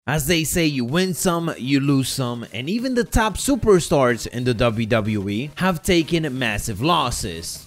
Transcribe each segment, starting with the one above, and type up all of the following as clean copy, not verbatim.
As they say, you win some, you lose some, and even the top superstars in the WWE have taken massive losses.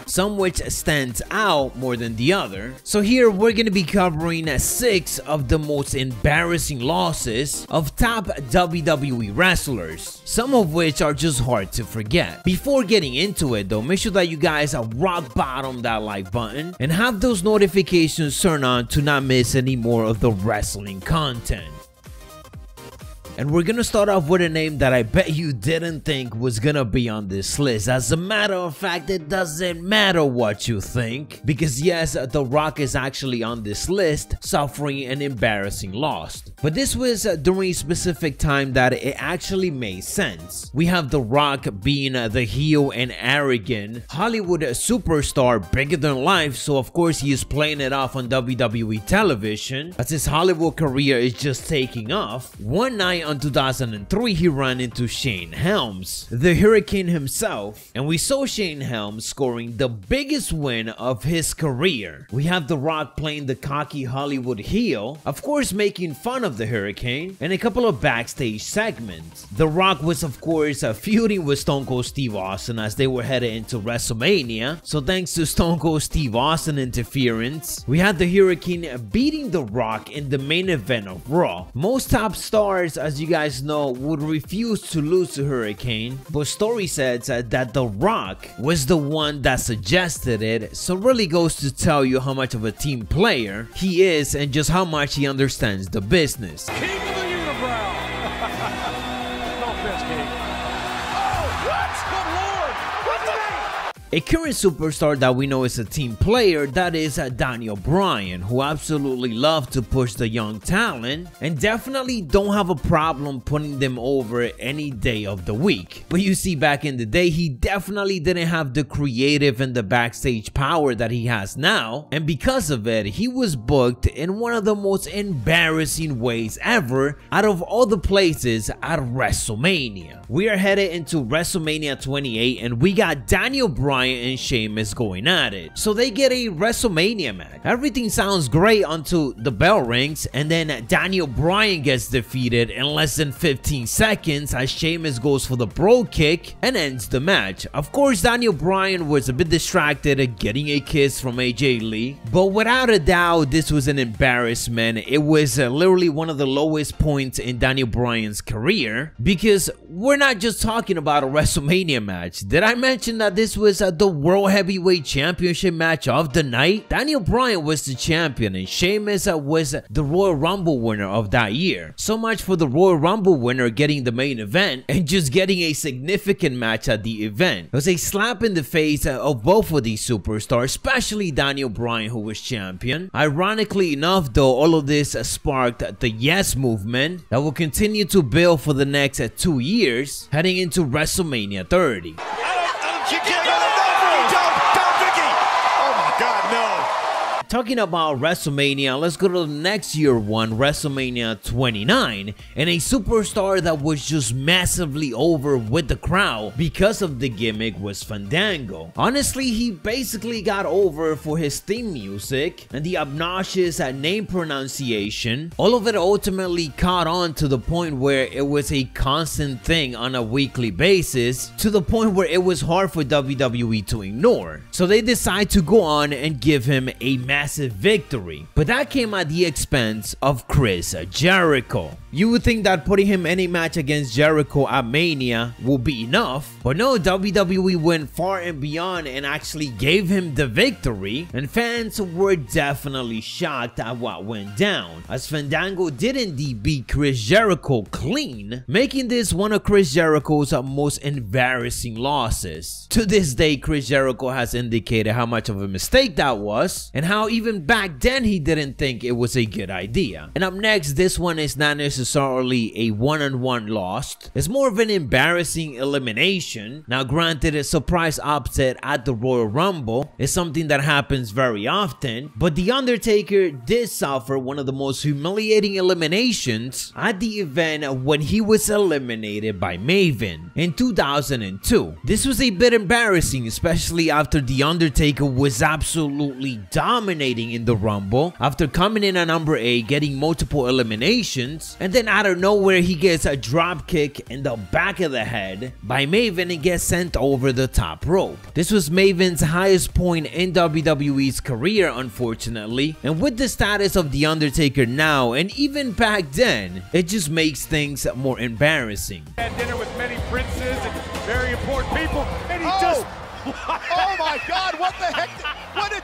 Some which stands out more than the other. So here we're gonna be covering 6 of the most embarrassing losses of top WWE wrestlers, some of which are just hard to forget. Before getting into it though, make sure that you guys are rock bottom that like button and have those notifications turned on to not miss any more of the wrestling content. And we're gonna start off with a name that I bet you didn't think was gonna be on this list. As a matter of fact, it doesn't matter what you think, because yes, The Rock is actually on this list, suffering an embarrassing loss. But this was during a specific time that it actually made sense. We have The Rock being the heel and arrogant Hollywood superstar, bigger than life, so of course he is playing it off on WWE television as his Hollywood career is just taking off. One night on 2003, he ran into Shane Helms, the Hurricane himself, and we saw Shane Helms scoring the biggest win of his career. We have The Rock playing the cocky Hollywood heel, of course making fun of the Hurricane, and a couple of backstage segments. The Rock was of course feuding with Stone Cold Steve Austin as they were headed into WrestleMania, so thanks to Stone Cold Steve Austin interference, we had the Hurricane beating The Rock in the main event of Raw. Most top stars, as you guys know, would refuse to lose to Hurricane, but story says that The Rock was the one that suggested it, so really goes to tell you how much of a team player he is and just how much he understands the business. King of the Unibrow! No offense, King. Oh, what? Good Lord! What the? A current superstar that we know is a team player, that is Daniel Bryan, who absolutely loves to push the young talent and definitely don't have a problem putting them over any day of the week. But you see, back in the day, he definitely didn't have the creative and the backstage power that he has now, and because of it, he was booked in one of the most embarrassing ways ever out of all the places at WrestleMania. We are headed into WrestleMania 28 and we got Daniel Bryan and Sheamus going at it. So they get a WrestleMania match. Everything sounds great until the bell rings, and then Daniel Bryan gets defeated in less than 15 seconds as Sheamus goes for the bro kick and ends the match. Of course, Daniel Bryan was a bit distracted at getting a kiss from AJ Lee, but without a doubt, this was an embarrassment. It was literally one of the lowest points in Daniel Bryan's career, because we're not just talking about a WrestleMania match. Did I mention that this was the World Heavyweight Championship match of the night? Daniel Bryan was the champion and Sheamus was the Royal Rumble winner of that year. So much for the Royal Rumble winner getting the main event and just getting a significant match at the event. It was a slap in the face of both of these superstars, especially Daniel Bryan, who was champion. Ironically enough though, all of this sparked the Yes movement that will continue to build for the next 2 years heading into WrestleMania 30. Talking about WrestleMania, let's go to the next year one, WrestleMania 29, and a superstar that was just massively over with the crowd because of the gimmick was Fandango. Honestly, he basically got over for his theme music and the obnoxious name pronunciation. All of it ultimately caught on to the point where it was a constant thing on a weekly basis, to the point where it was hard for WWE to ignore. So they decide to go on and give him a massive victory, but that came at the expense of Chris Jericho. You would think that putting him in a match against Jericho at Mania would be enough, but no, WWE went far and beyond and actually gave him the victory, and fans were definitely shocked at what went down, as Fandango did indeed beat Chris Jericho clean, making this one of Chris Jericho's most embarrassing losses. To this day, Chris Jericho has indicated how much of a mistake that was, and how even back then he didn't think it was a good idea. And up next, this one is not necessarily necessarily a one-on-one loss. It's more of an embarrassing elimination. Now granted, a surprise upset at the Royal Rumble is something that happens very often, but The Undertaker did suffer one of the most humiliating eliminations at the event when he was eliminated by Maven in 2002. This was a bit embarrassing, especially after The Undertaker was absolutely dominating in the Rumble after coming in at number 8, getting multiple eliminations, and then out of nowhere he gets a drop kick in the back of the head by Maven and gets sent over the top rope. This was Maven's highest point in WWE's career, unfortunately, and with the status of The Undertaker now and even back then, it just makes things more embarrassing. Had dinner with many princes and very important people, and he just... Oh my God, what the heck?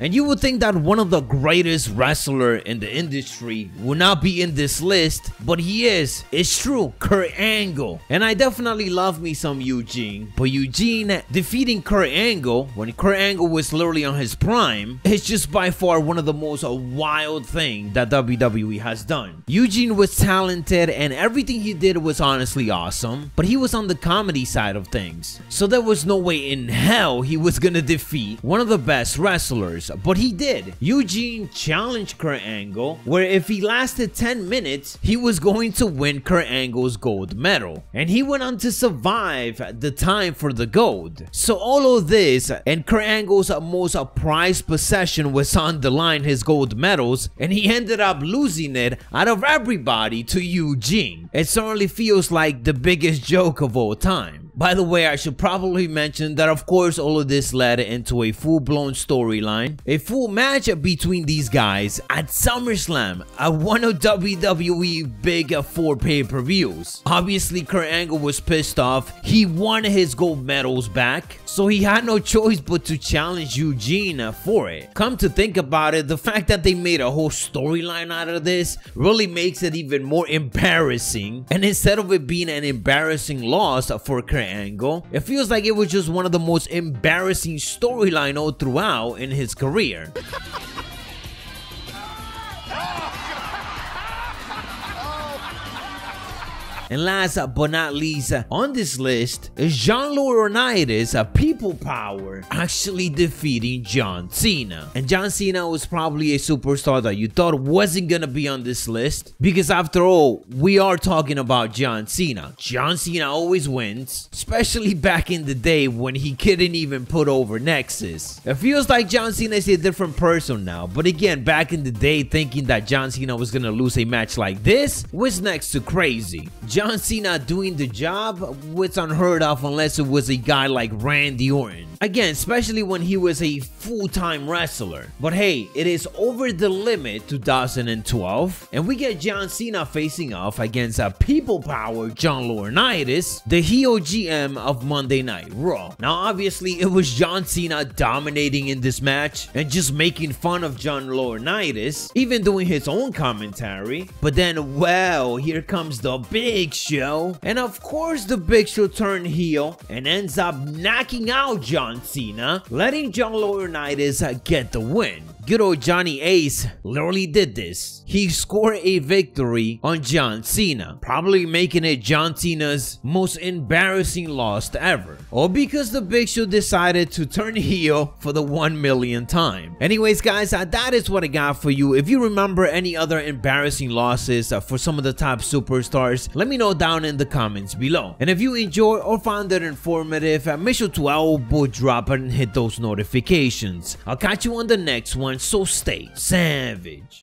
And you would think that one of the greatest wrestlers in the industry would not be in this list, but he is. It's true, Kurt Angle. And I definitely love me some Eugene, but Eugene defeating Kurt Angle when Kurt Angle was literally on his prime is just by far one of the most wild things that WWE has done. Eugene was talented and everything he did was honestly awesome, but he was on the comedy side of things, so there was no way in hell he was gonna defeat one of the best wrestlers, but he did. Eugene challenged Kurt Angle, where if he lasted 10 minutes, he was going to win Kurt Angle's gold medal, and he went on to survive the time for the gold. So all of this, and Kurt Angle's most prized possession was on the line, his gold medals, and he ended up losing it out of everybody to Eugene. It certainly feels like the biggest joke of all time. By the way, I should probably mention that of course all of this led into a full-blown storyline, a full match between these guys at SummerSlam, at one of WWE Big 4 pay-per-views. Obviously Kurt Angle was pissed off, he won his gold medals back, so he had no choice but to challenge Eugene for it. Come to think about it, the fact that they made a whole storyline out of this really makes it even more embarrassing, and instead of it being an embarrassing loss for Kurt Angle, it feels like it was just one of the most embarrassing storyline all throughout in his career. And last but not least on this list is John Laurinaitis, People Power, actually defeating John Cena. And John Cena was probably a superstar that you thought wasn't gonna be on this list, because after all, we are talking about John Cena. John Cena always wins, especially back in the day when he couldn't even put over Nexus. It feels like John Cena is a different person now, but again, back in the day, thinking that John Cena was gonna lose a match like this was next to crazy. John Cena doing the job was unheard of unless it was a guy like Randy Orton. Again, especially when he was a full-time wrestler. But hey, it is Over the Limit 2012, and we get John Cena facing off against People Power John Laurinaitis, the heel GM of Monday Night Raw. Now obviously it was John Cena dominating in this match and just making fun of John Laurinaitis, even doing his own commentary. But then, well, here comes the Big Show, and of course the Big Show turned heel and ends up knocking out John Cena, letting John Laurinaitis get the win. Good old Johnny Ace literally did this. He scored a victory on John Cena, probably making it John Cena's most embarrassing loss ever. All because the Big Show decided to turn heel for the 1 millionth time. Anyways guys, that is what I got for you. If you remember any other embarrassing losses for some of the top superstars, let me know down in the comments below. And if you enjoyed or found it informative, make sure to elbow drop and hit those notifications. I'll catch you on the next one. So stay savage.